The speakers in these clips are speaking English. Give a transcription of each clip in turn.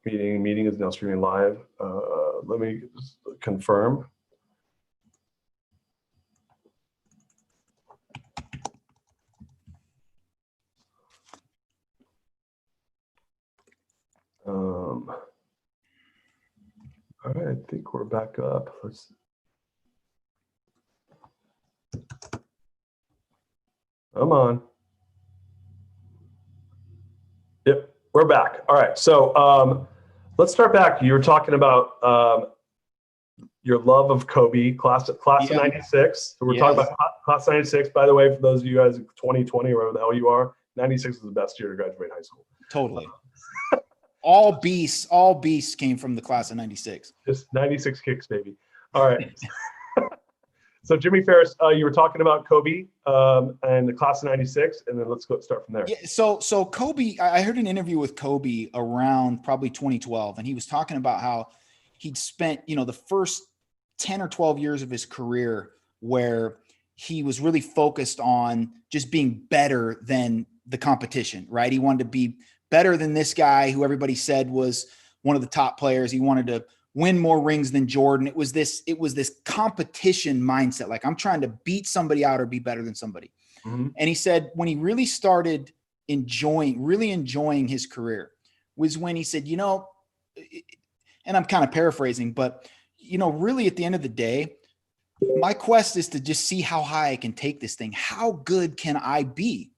Meeting is now streaming live. Let me confirm. All right, I think we're back up. Come on. Yep, we're back. All right, so let's start back. You were talking about your love of Kobe, class of '96. So we're talking about class of '96. By the way, for those of you guys 2020 or whatever the hell you are, '96 was the best year to graduate high school. Totally. All beasts came from the class of '96. Just 96 kicks, baby. All right. So Jimmy Farris, you were talking about Kobe and the class of '96, and then let's start from there. Yeah. So Kobe, I heard an interview with Kobe around probably 2012, and he was talking about how he'd spent, the first 10 or 12 years of his career where he was really focused on just being better than the competition, right? He wanted to be better than this guy who everybody said was one of the top players. He wanted to win more rings than Jordan. It was this competition mindset. Like, I'm trying to beat somebody out or be better than somebody. Mm-hmm. And he said when he really started enjoying his career was when he said, and I'm kind of paraphrasing, but really at the end of the day, my quest is to just see how high I can take this thing. How good can I be?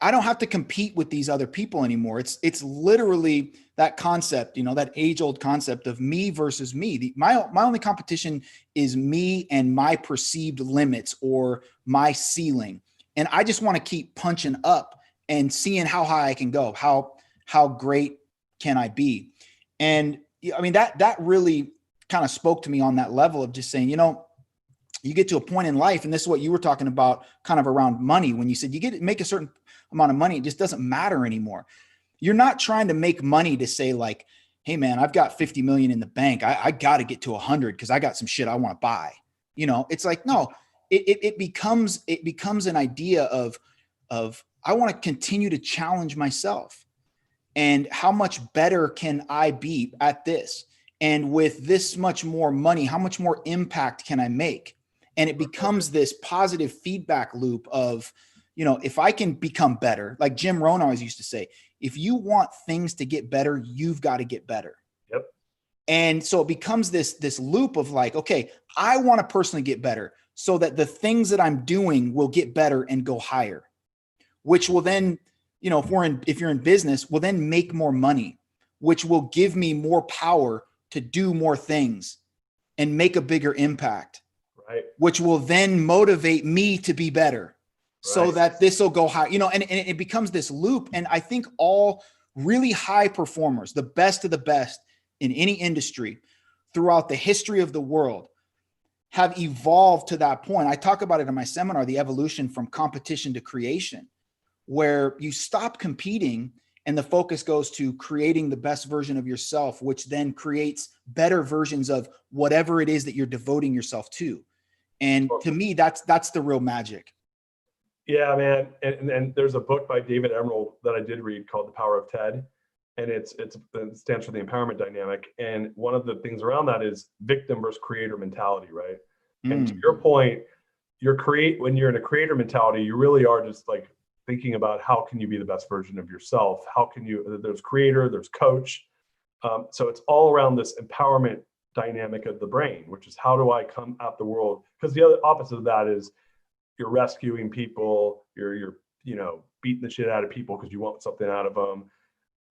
I don't have to compete with these other people anymore. It's literally that concept, that age-old concept of me versus me. My only competition is me and my perceived limits or my ceiling. And I just want to keep punching up and seeing how high I can go. How great can I be? And I mean, that really kind of spoke to me on that level of just saying, you get to a point in life, and this is what you were talking about kind of around money, when you said you make a certain amount of money, it just doesn't matter anymore. You're not trying to make money to say like, hey man, I've got 50 million in the bank. I got to get to 100 because I got some shit I want to buy. It's like, no, it becomes an idea of I want to continue to challenge myself. And how much better can I be at this? And with this much more money, how much more impact can I make? And it becomes this positive feedback loop of, if I can become better, like Jim Rohn always used to say, if you want things to get better, you've got to get better. Yep. And so it becomes this loop of like, okay, I want to personally get better so that the things that I'm doing will get better and go higher, which will then, if you're in business, will then make more money, which will give me more power to do more things and make a bigger impact, right? Which will then motivate me to be better, so that this will go high, and it becomes this loop. And I think all really high performers, the best of the best in any industry throughout the history of the world, have evolved to that point. I talk about it in my seminar, the evolution from competition to creation, where you stop competing and the focus goes to creating the best version of yourself, which then creates better versions of whatever it is that you're devoting yourself to. And to me, that's the real magic. Yeah, man. And there's a book by David Emerald that I did read called The Power of TED. And it stands for the empowerment dynamic. And one of the things around that is victim versus creator mentality, right? And to your point, when you're in a creator mentality, you really are just like thinking about how can you be the best version of yourself? How can you, there's creator, there's coach. So it's all around this empowerment dynamic of the brain, which is how do I come at the world? Because the other opposite of that is you're rescuing people, you're beating the shit out of people because you want something out of them,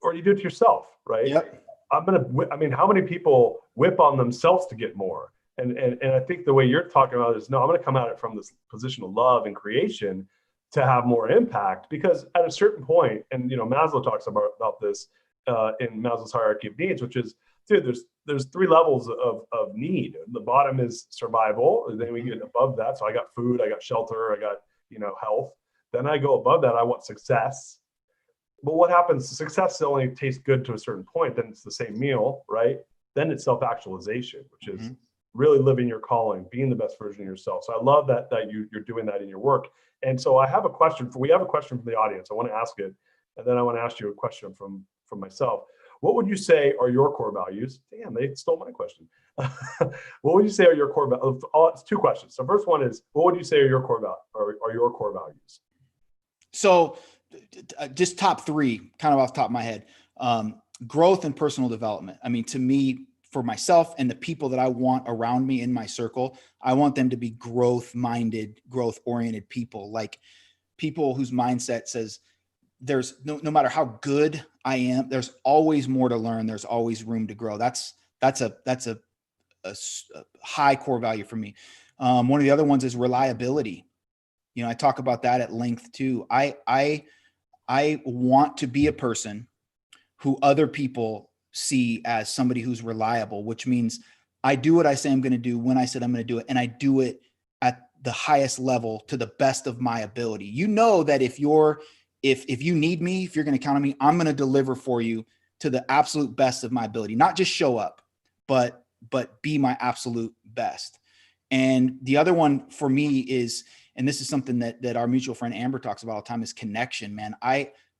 or you do it to yourself, right? Yep. How many people whip on themselves to get more? And I think the way you're talking about it is, no, I'm going to come at it from this position of love and creation to have more impact, because at a certain point, and Maslow talks about this in Maslow's hierarchy of needs, which is, dude, there's three levels of need. The bottom is survival, and then we get above that. So I got food, I got shelter, I got health. Then I go above that, I want success. But what happens? Success only tastes good to a certain point. Then it's the same meal, right? Then it's self-actualization, which is really living your calling, being the best version of yourself. So I love that you're doing that in your work. And so we have a question from the audience. I want to ask it, and then I want to ask you a question from myself. what would you say are your core values? Damn, they stole my question. What would you say are your core values? It's two questions. So first one is, what would you say are your core values? So just top three, kind of off the top of my head, growth and personal development. I mean, to me, for myself and the people that I want around me in my circle, I want them to be growth-minded, growth-oriented people, like people whose mindset says there's no matter how good I am, there's always more to learn. There's always room to grow. That's a high core value for me. One of the other ones is reliability. You know, I talk about that at length too. I want to be a person who other people see as somebody who's reliable, which means I do what I say I'm going to do when I said I'm going to do it, and I do it at the highest level to the best of my ability. You know that if you need me, if you're going to count on me, I'm going to deliver for you to the absolute best of my ability, not just show up, but be my absolute best. And the other one for me is, and this is something that our mutual friend Amber talks about all the time, is connection, man.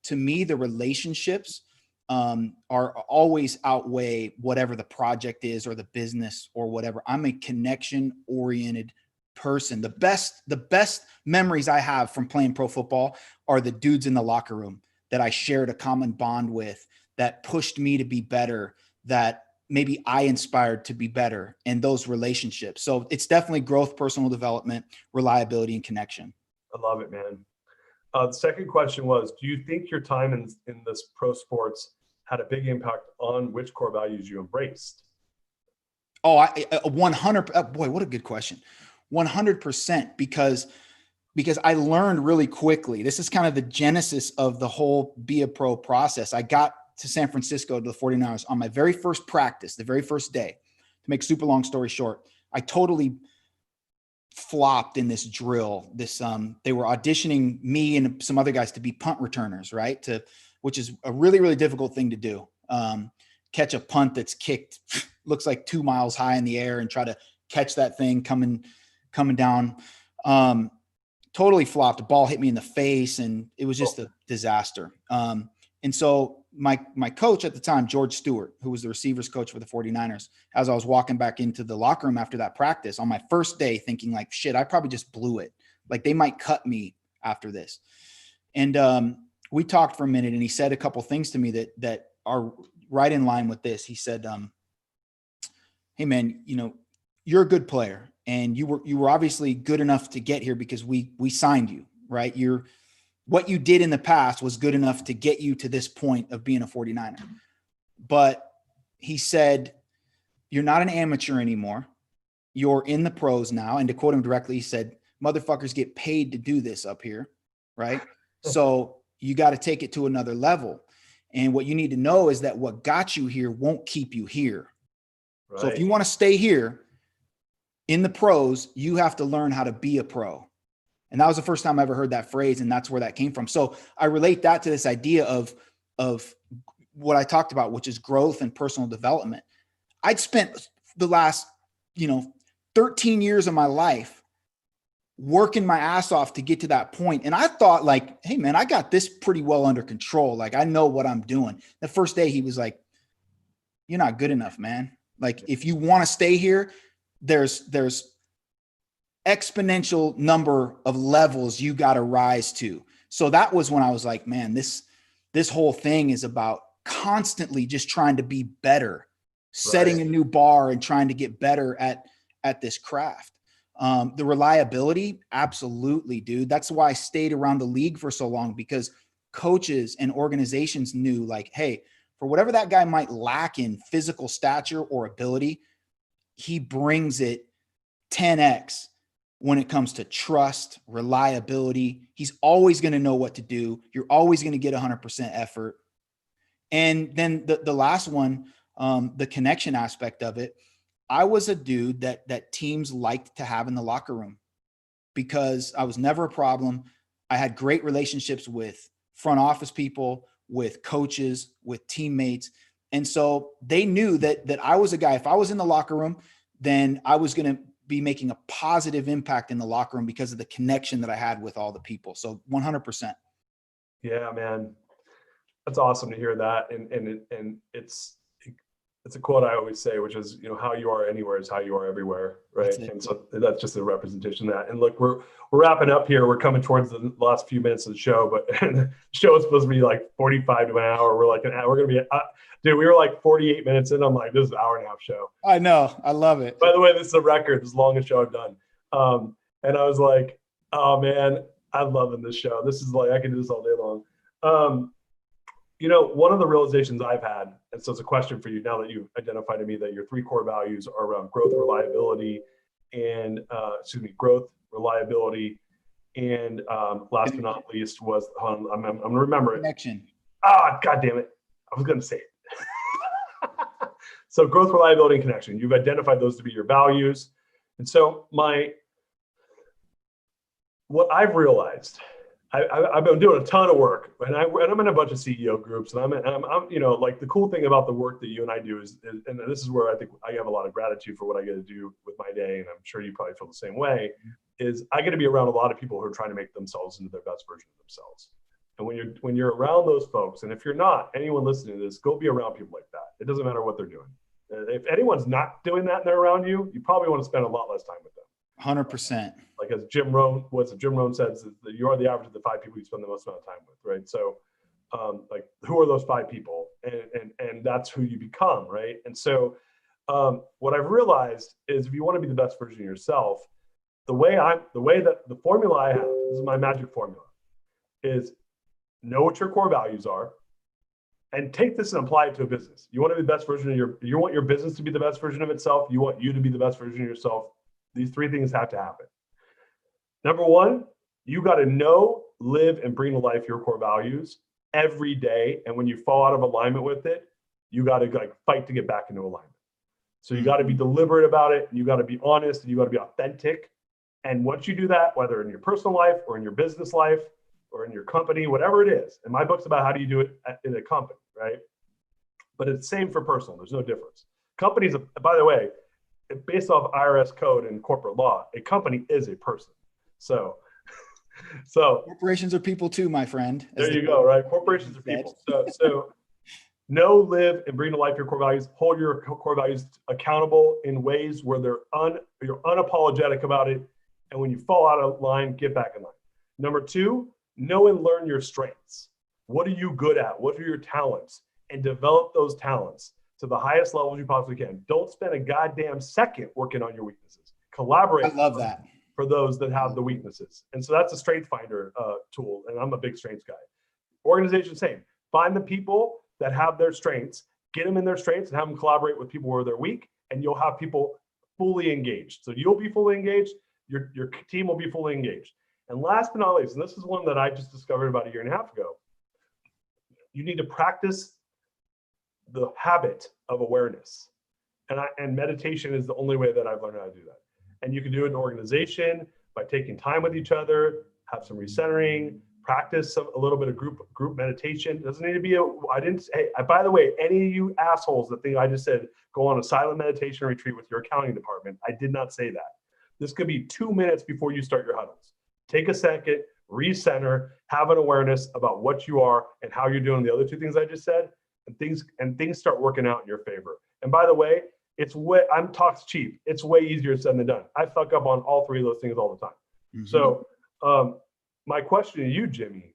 To me, the relationships are always outweigh whatever the project is or the business or whatever. I'm a connection oriented person. The best memories I have from playing pro football are the dudes in the locker room that I shared a common bond with, that pushed me to be better, that maybe I inspired to be better, and those relationships. So it's definitely growth, personal development, reliability, and connection. I love it, man. The second question was, do you think your time in this pro sports had a big impact on which core values you embraced? Oh, 100. Boy, what a good question. 100%, because I learned really quickly. This is kind of the genesis of the whole be a pro process. I got to San Francisco to the 49ers on my very first practice, the very first day. To make super long story short, I totally flopped in this drill. They were auditioning me and some other guys to be punt returners, right? Which is a really, really difficult thing to do. Catch a punt that's kicked, looks like 2 miles high in the air, and try to catch that thing coming down. Totally flopped. The ball hit me in the face, and it was just a disaster. And so my coach at the time, George Stewart, who was the receivers coach for the 49ers, as I was walking back into the locker room after that practice on my first day, thinking like, shit, I probably just blew it. Like, they might cut me after this. And we talked for a minute, and he said a couple things to me that are right in line with this. He said, hey man, you're a good player, and you were obviously good enough to get here because we signed you, right? What you did in the past was good enough to get you to this point of being a 49er. But he said, you're not an amateur anymore. You're in the pros now. And to quote him directly, he said, motherfuckers get paid to do this up here, right? So you got to take it to another level. And what you need to know is that what got you here won't keep you here. Right. So if you want to stay here in the pros, you have to learn how to be a pro. And that was the first time I ever heard that phrase. And that's where that came from. So I relate that to this idea of what I talked about, which is growth and personal development. I'd spent the last, 13 years of my life working my ass off to get to that point. And I thought like, hey man, I got this pretty well under control. Like, I know what I'm doing. The first day he was like, you're not good enough, man. Like, if you want to stay here, there's exponential number of levels you got to rise to. So that was when I was like, man, this whole thing is about constantly just trying to be better, setting a new bar and trying to get better at this craft. The reliability, absolutely, dude. That's why I stayed around the league for so long, because coaches and organizations knew like, hey, for whatever that guy might lack in physical stature or ability, he brings it 10x when it comes to trust, reliability. He's always going to know what to do. You're always going to get 100% effort. And then the last one, the connection aspect of it, I was a dude that teams liked to have in the locker room because I was never a problem. I had great relationships with front office people, with coaches, with teammates. And so they knew that I was a guy, if I was in the locker room, then I was going to be making a positive impact in the locker room because of the connection that I had with all the people. So 100%. Yeah, man. That's awesome to hear that. And it's a quote I always say, which is, how you are anywhere is how you are everywhere, right? And so that's just a representation of that. And look, we're wrapping up here. We're coming towards the last few minutes of the show, but the show is supposed to be like 45 to an hour. We're like an hour. We're gonna be, dude. We were like 48 minutes in. I'm like, this is an hour and a half show. I know. I love it. By the way, this is a record. This is the longest show I've done. And I was like, oh man, I'm loving this show. This is like, I can do this all day long. One of the realizations I've had, and so it's a question for you now that you've identified to me that your 3 core values are around growth, reliability, and growth, reliability, and last but not least was, I'm going to remember it. Connection. God damn it. I was going to say it. So growth, reliability, and connection. You've identified those to be your values. And so what I've realized, I've been doing a ton of work, and I'm in a bunch of CEO groups, and I'm like, the cool thing about the work that you and I do is, and this is where I think I have a lot of gratitude for what I get to do with my day, and I'm sure you probably feel the same way, is I get to be around a lot of people who are trying to make themselves into their best version of themselves. And when you're around those folks, and if you're not, anyone listening to this, go be around people like that. It doesn't matter what they're doing. If anyone's not doing that and they're around you, you probably want to spend a lot less time with them. 100%. Like as Jim Rohn says, that you are the average of the 5 people you spend the most amount of time with, right? So, like, who are those 5 people? And that's who you become, right? And so, what I've realized is, if you want to be the best version of yourself, the formula I have, this is my magic formula, is know what your core values are, and take this and apply it to a business. You want to be the best version of you want your business to be the best version of itself. You want you to be the best version of yourself. These 3 things have to happen. Number 1, you got to know, live, and bring to life your core values every day. And when you fall out of alignment with it, you got to fight to get back into alignment. So you got to be deliberate about it, and you got to be honest, and you got to be authentic. And once you do that, whether in your personal life or in your business life or in your company, whatever it is, and my book's about how do you do it in a company, right? But it's the same for personal. There's no difference. Companies, by the way, based off IRS code and corporate law, a company is a person. So corporations are people too, my friend. There you go, right? Corporations are people. So know, live, and bring to life your core values. Hold your core values accountable in ways where you're unapologetic about it. And when you fall out of line, get back in line. Number 2, know and learn your strengths. What are you good at? What are your talents? And develop those talents to the highest levels you possibly can. Don't spend a goddamn second working on your weaknesses. Collaborate. I love that. For those that have the weaknesses. And so that's a strength finder tool. And I'm a big strengths guy. Organization, same. Find the people that have their strengths, get them in their strengths, and have them collaborate with people where they're weak, and you'll have people fully engaged. So you'll be fully engaged, your team will be fully engaged. And last but not least, and this is one that I just discovered about a year and a half ago, you need to practice the habit of awareness. And meditation is the only way that I've learned how to do that. And you can do it in an organization by taking time with each other, have some recentering, practice a little bit of group meditation. It doesn't need to be by the way, any of you assholes that think I just said, go on a silent meditation retreat with your accounting department, I did not say that. This could be 2 minutes before you start your huddles. Take a second, recenter, have an awareness about what you are and how you're doing the other 2 things I just said, and things start working out in your favor. And by the way, I'm talks cheap. It's way easier said than done. I fuck up on all 3 of those things all the time. Mm-hmm. So my question to you, Jimmy,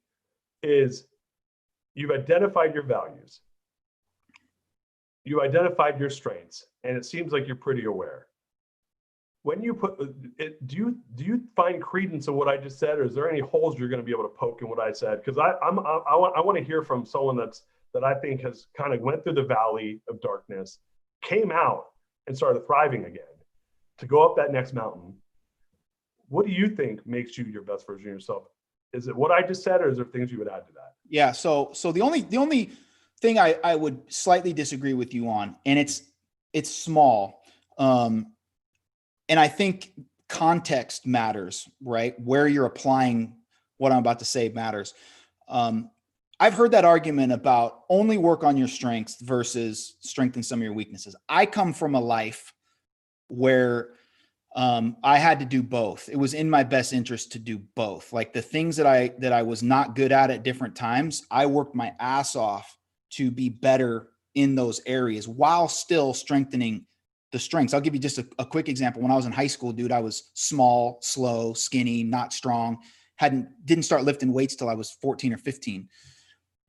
is you've identified your values. You identified your strengths, and it seems like you're pretty aware. When you put it, do you find credence in what I just said, or is there any holes you're going to be able to poke in what I said? Because I want to hear from someone that I think has kind of went through the valley of darkness, came out and started thriving again, to go up that next mountain. What do you think makes you your best version of yourself? Is it what I just said, or is there things you would add to that? Yeah. So the only thing I would slightly disagree with you on, and it's small. And I think context matters, right? Where you're applying what I'm about to say matters. I've heard that argument about only work on your strengths versus strengthen some of your weaknesses. I come from a life where I had to do both. It was in my best interest to do both. Like the things that I was not good at different times, I worked my ass off to be better in those areas while still strengthening the strengths. I'll give you just a quick example. When I was in high school, dude, I was small, slow, skinny, not strong, didn't start lifting weights till I was 14 or 15.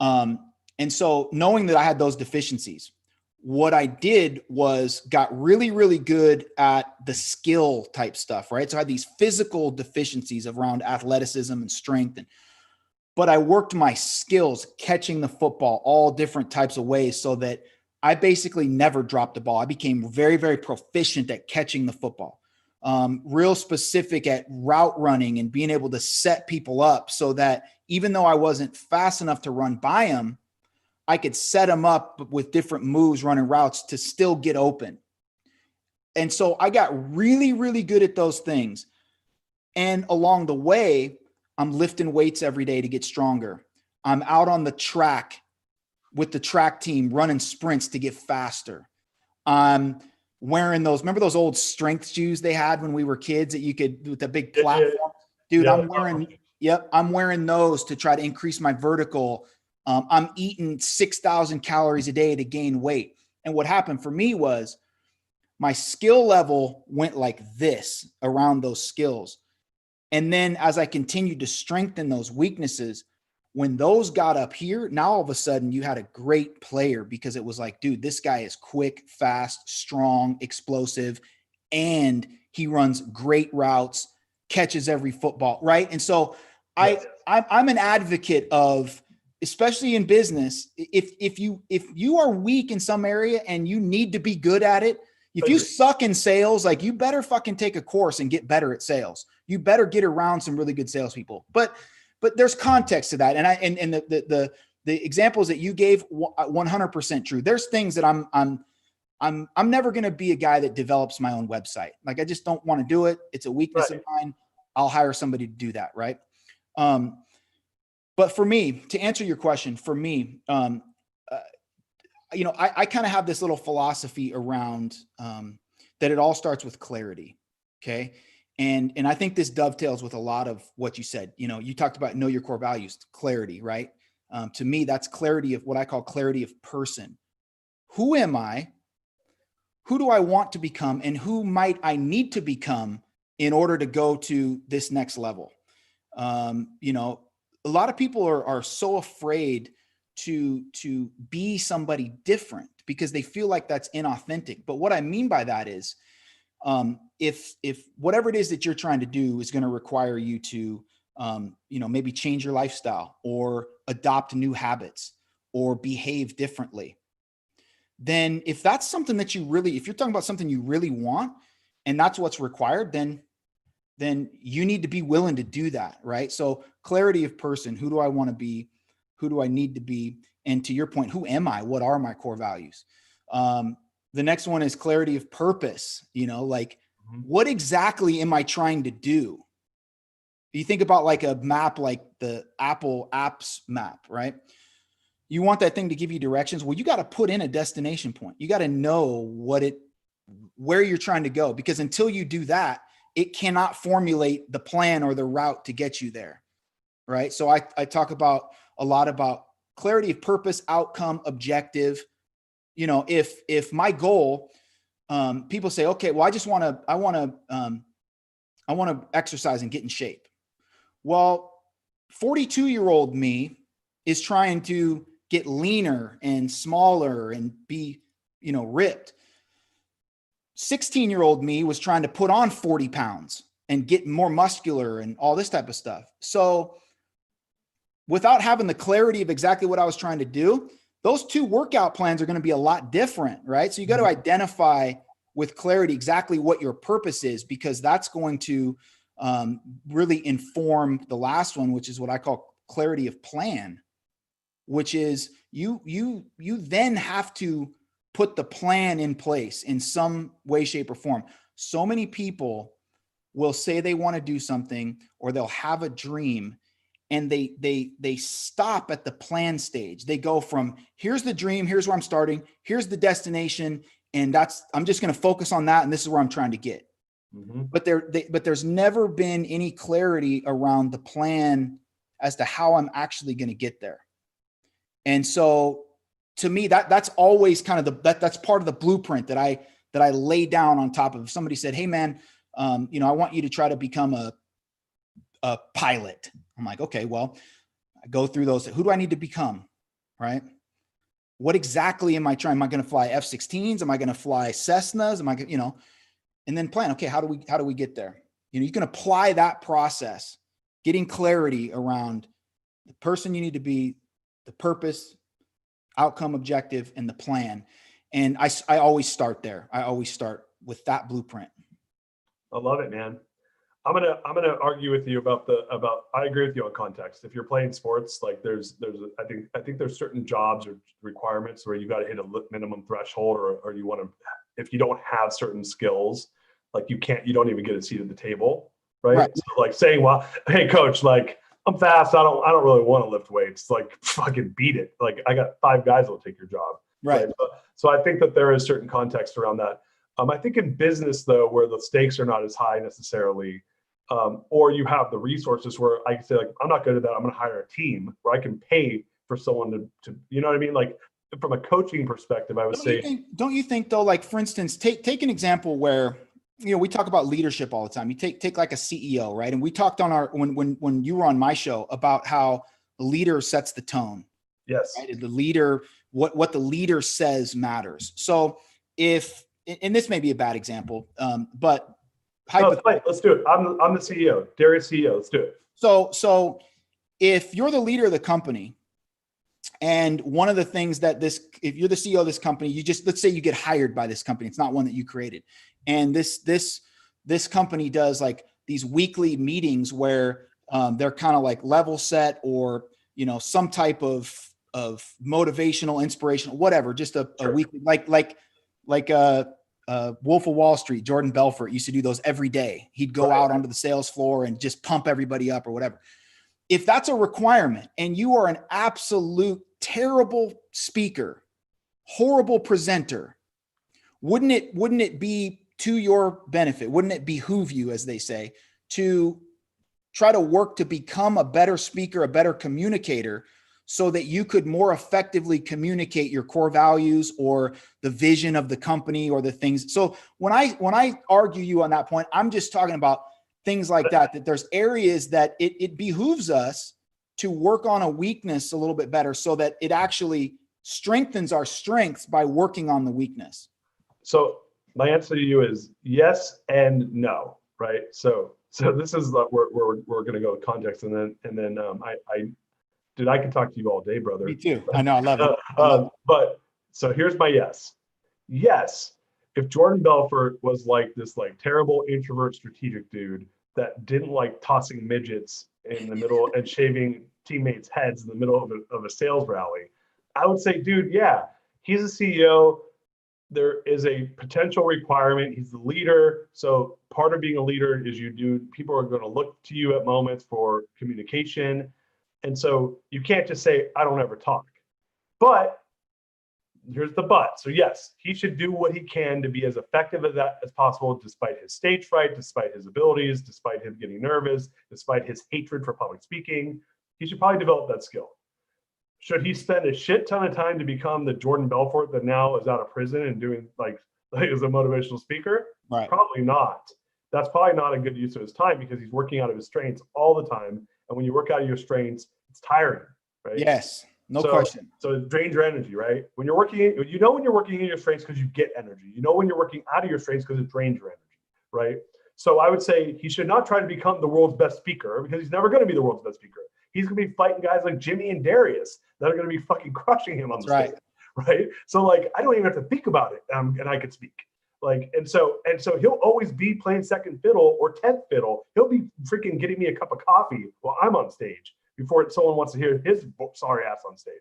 And so knowing that I had those deficiencies, what I did was got really, really good at the skill type stuff, right? So I had these physical deficiencies around athleticism and strength, but I worked my skills catching the football all different types of ways so that I basically never dropped the ball. I became very, very proficient at catching the football, real specific at route running and being able to set people up so that even though I wasn't fast enough to run by them, I could set them up with different moves, running routes to still get open. And so I got really, really good at those things. And along the way, I'm lifting weights every day to get stronger. I'm out on the track with the track team running sprints to get faster. I'm wearing those, remember those old strength shoes they had when we were kids that you could, with the big platform? Dude, yeah. I'm wearing those to try to increase my vertical. I'm eating 6,000 calories a day to gain weight. And what happened for me was my skill level went like this around those skills. And then as I continued to strengthen those weaknesses, when those got up here, now all of a sudden you had a great player because it was like, dude, this guy is quick, fast, strong, explosive, and he runs great routes, catches every football, right? And so I'm an advocate of, especially in business, if you are weak in some area and you need to be good at it, if you suck in sales, like you better fucking take a course and get better at sales. You better get around some really good salespeople. But there's context to that, and the examples that you gave, 100% true. There's things that I'm never going to be a guy that develops my own website. Like I just don't want to do it. It's a weakness of mine. I'll hire somebody to do that, right? But for me, to answer your question, for me, I kind of have this little philosophy around that it all starts with clarity. Okay. And I think this dovetails with a lot of what you said. You talked about know your core values, clarity, right? To me, that's clarity of what I call clarity of person. Who am I? Who do I want to become? And who might I need to become in order to go to this next level? A lot of people are so afraid to be somebody different because they feel like that's inauthentic. But what I mean by that is, if whatever it is that you're trying to do is going to require you to, maybe change your lifestyle or adopt new habits or behave differently, then if that's something that if you're talking about something you really want and that's what's required, then you need to be willing to do that, right? So clarity of person, who do I want to be? Who do I need to be? And to your point, who am I? What are my core values? The next one is clarity of purpose. What exactly am I trying to do? You think about like a map, like the Apple Apps map, right? You want that thing to give you directions. Well, you got to put in a destination point. You got to know where you're trying to go, because until you do that, it cannot formulate the plan or the route to get you there. Right. So I talk a lot about clarity of purpose, outcome, objective. If my goal, people say, okay, well, I want to exercise and get in shape. Well, 42-year-old me is trying to get leaner and smaller and be, ripped. 16-year-old me was trying to put on 40 pounds and get more muscular and all this type of stuff. So without having the clarity of exactly what I was trying to do, those two workout plans are going to be a lot different, right? So you got to identify with clarity exactly what your purpose is, because that's going to really inform the last one, which is what I call clarity of plan, which is you then have to put the plan in place in some way, shape, or form. So many people will say they want to do something, or they'll have a dream, and they stop at the plan stage. They go from, here's the dream, here's where I'm starting, here's the destination, and I'm just going to focus on that, and this is where I'm trying to get. Mm-hmm. but there's never been any clarity around the plan as to how I'm actually going to get there. And so to me, that's always kind of that's part of the blueprint that I lay down on top of. If somebody said, "Hey man, I want you to try to become a pilot." I'm like, okay, well, I go through those. Who do I need to become? Right. What exactly am I trying? Am I going to fly F-16s? Am I going to fly Cessnas? Am I going to, and then plan, okay, how do we get there? You can apply that process, getting clarity around the person you need to be, the purpose, outcome, objective, and the plan. And I always start there. I always start with that blueprint. I love it, man. I'm gonna argue with you about I agree with you on context. If you're playing sports, like I think there's certain jobs or requirements where you got to hit a minimum threshold, or you want to, if you don't have certain skills, like you don't even get a seat at the table, right? So like saying, well, hey coach, like I'm fast, I don't really want to lift weights, like fucking beat it. Like I got 5 guys that'll take your job. Right. So I think that there is certain context around that. I think in business though, where the stakes are not as high necessarily, or you have the resources where I can say, like, I'm not good at that, I'm going to hire a team where I can pay for someone to you know what I mean? Like from a coaching perspective, I would don't you think though, like for instance, take an example where, we talk about leadership all the time. You take like a CEO, right? And we talked on when you were on my show about how the leader sets the tone. Yes. Right? The leader, what the leader says matters. So and this may be a bad example, but let's do it. I'm the CEO, Darius CEO. Let's do it. So if you're the leader of the company, and one of the things that if you're the CEO of this company, let's say you get hired by this company. It's not one that you created. And this company does like these weekly meetings where they're kind of like level set, or, some type of motivational, inspirational, whatever, just a weekly, like Wolf of Wall Street, Jordan Belfort used to do those every day. He'd go out onto the sales floor and just pump everybody up or whatever. If that's a requirement and you are an absolute terrible speaker, horrible presenter, wouldn't it be to your benefit? Wouldn't it behoove you, as they say, to try to work to become a better speaker, a better communicator, so that you could more effectively communicate your core values or the vision of the company or the things? So when I argue you on that point, I'm just talking about things like that there's areas that it behooves us to work on a weakness a little bit better, so that it actually strengthens our strengths by working on the weakness. So my answer to you is yes and no, right? So this is we're going to go with context, and then I can talk to you all day, brother. Me too. I know. I love it. But so here's my yes. Yes. If Jordan Belfort was like this like terrible introvert strategic dude that didn't like tossing midgets in the middle and shaving teammates' heads in the middle of a sales rally, I would say, dude, yeah, he's a CEO. There is a potential requirement. He's the leader. So part of being a leader is people are going to look to you at moments for communication. And so you can't just say, I don't ever talk. But here's the but. So yes, he should do what he can to be as effective as possible, despite his stage fright, despite his abilities, despite him getting nervous, despite his hatred for public speaking. He should probably develop that skill. Should he spend a shit ton of time to become the Jordan Belfort that now is out of prison and doing like as a motivational speaker? Right. Probably not. That's probably not a good use of his time, because he's working out of his strengths all the time. And when you work out of your strengths, it's tiring, right? Yes, no question. So it drains your energy, right? When you're working, when you're working in your strengths because you get energy. When you're working out of your strengths because it drains your energy, right? So I would say he should not try to become the world's best speaker, because he's never going to be the world's best speaker. He's going to be fighting guys like Jimmy and Darius that are going to be fucking crushing him on the stage, right? So like, I don't even have to think about it, and I could speak. Like, and so he'll always be playing second fiddle or 10th fiddle. He'll be freaking getting me a cup of coffee while I'm on stage before someone wants to hear his sorry ass on stage.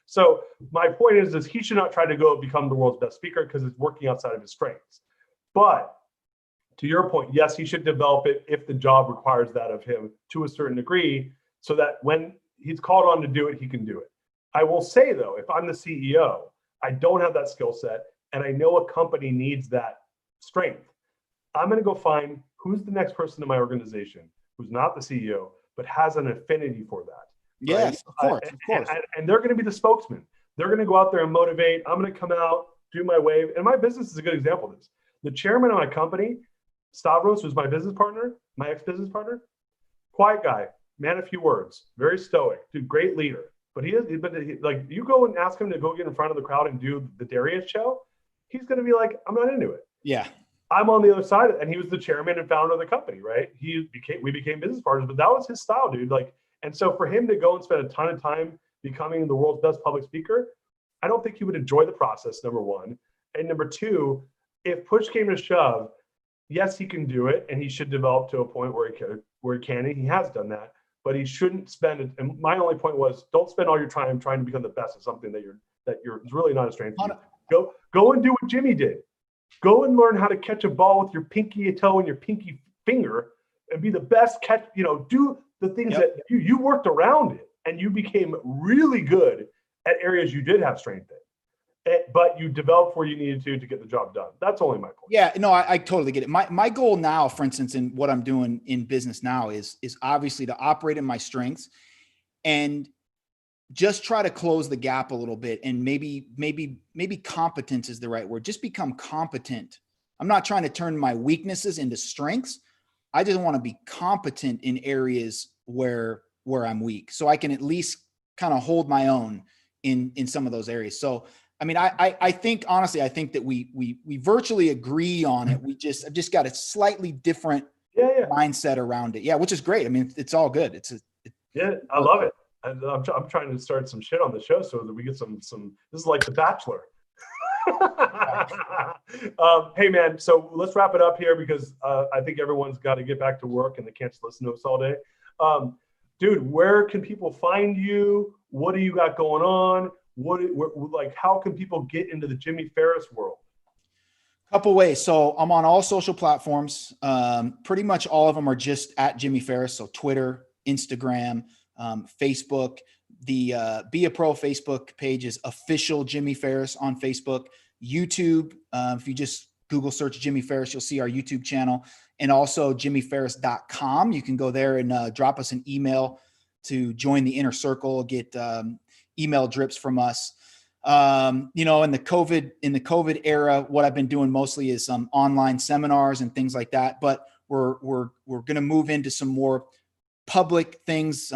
So my point is he should not try to go become the world's best speaker, because it's working outside of his strengths. But to your point, yes, he should develop it if the job requires that of him to a certain degree, so that when he's called on to do it, he can do it. I will say though, if I'm the CEO, I don't have that skill set, and I know a company needs that strength, I'm going to go find who's the next person in my organization who's not the CEO, but has an affinity for that. Yes, of course, of course. And they're going to be the spokesman. They're going to go out there and motivate. I'm going to come out, do my wave. And my business is a good example of this. The chairman of my company, Stavros, who's my business partner, my ex-business partner, quiet guy, man of few words, very stoic, dude, great leader. But like you go and ask him to go get in front of the crowd and do the Darius show, he's going to be like, I'm not into it. Yeah. I'm on the other side, and he was the chairman and founder of the company, right? We became business partners, but that was his style, dude. Like, and so for him to go and spend a ton of time becoming the world's best public speaker, I don't think he would enjoy the process, number one. And number two, if push came to shove, yes, he can do it, and he should develop to a point where he can, and he has done that. But he shouldn't spend it. And my only point was, don't spend all your time trying to become the best at something that you're really not a strength to you. Go and do what Jimmy did. Go and learn how to catch a ball with your pinky toe and your pinky finger and be the best catch, do the things that you worked around it and you became really good at areas you did have strength in, but you developed where you needed to get the job done. That's only my point. Yeah, no, I totally get it. My goal now, for instance, in what I'm doing in business now is obviously to operate in my strengths and just try to close the gap a little bit. And maybe competence is the right word. Just become competent. I'm not trying to turn my weaknesses into strengths. I just want to be competent in areas where I'm weak, so I can at least kind of hold my own in some of those areas. So, I mean, I think, honestly, I think that we virtually agree on it. I've just got a slightly different mindset around it. Yeah. Which is great. I mean, it's all good. I love it. And I'm trying to start some shit on the show so that we get some, this is like The Bachelor. Hey man, so let's wrap it up here because I think everyone's got to get back to work and they can't just listen to us all day. Dude, where can people find you? What do you got going on? How can people get into the Jimmy Farris world? Couple ways. So I'm on all social platforms. Pretty much all of them are just at Jimmy Farris. So Twitter, Instagram, Facebook. The Be a Pro Facebook page is official Jimmy Farris on Facebook. YouTube, if you just Google search Jimmy Farris, you'll see our YouTube channel, and also jimmyfarris.com. You can go there and drop us an email to join the inner circle, get email drips from us. In the COVID era, what I've been doing mostly is some online seminars and things like that, but we're going to move into some more public things,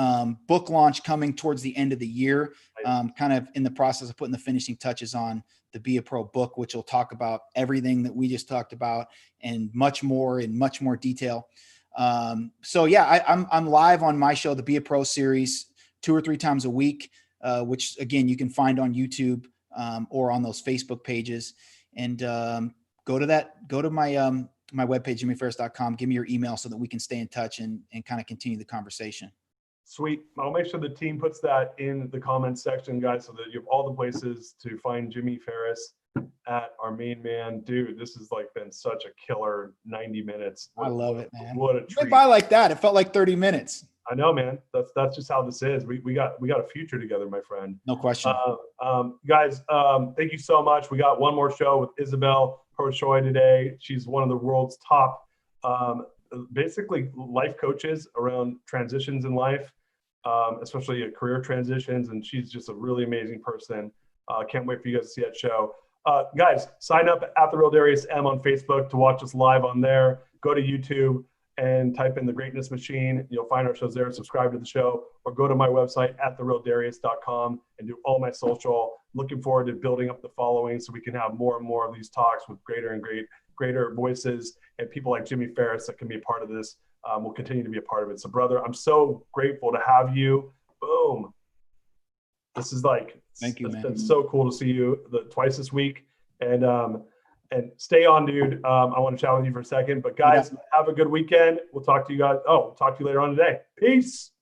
book launch coming towards the end of the year, kind of in the process of putting the finishing touches on the Be a Pro book, which will talk about everything that we just talked about and much more in much more detail. I'm live on my show, the Be a Pro series, 2 or 3 times a week, which again, you can find on YouTube or on those Facebook pages. And go to my webpage, jimmyfarris.com. Give me your email so that we can stay in touch and kind of continue the conversation. Sweet. I'll make sure the team puts that in the comments section, guys, so that you have all the places to find Jimmy Farris at our main man. Dude, this has been such a killer 90 minutes. I love it, man. What a treat. Went by like that. It felt like 30 minutes. I know, man. That's just how this is. We got a future together, my friend. No question. Guys, thank you so much. We got one more show with Isabel Choi today. She's one of the world's top, basically life coaches around transitions in life, especially career transitions. And she's just a really amazing person. Can't wait for you guys to see that show. Guys, sign up at The Real Darius M on Facebook to watch us live on there. Go to YouTube and type in The Greatness Machine. You'll find our shows there. Subscribe to the show, or go to my website at therealdarius.com and do all my social. Looking forward to building up the following so we can have more and more of these talks with greater voices and people like Jimmy Farris that can be a part of this. Will continue to be a part of it. So brother, I'm so grateful to have you. Boom. This is thank you, man. It's been so cool to see you twice this week. And stay on, dude. I want to chat with you for a second, but guys, have a good weekend. We'll talk to you guys. Talk to you later on today. Peace.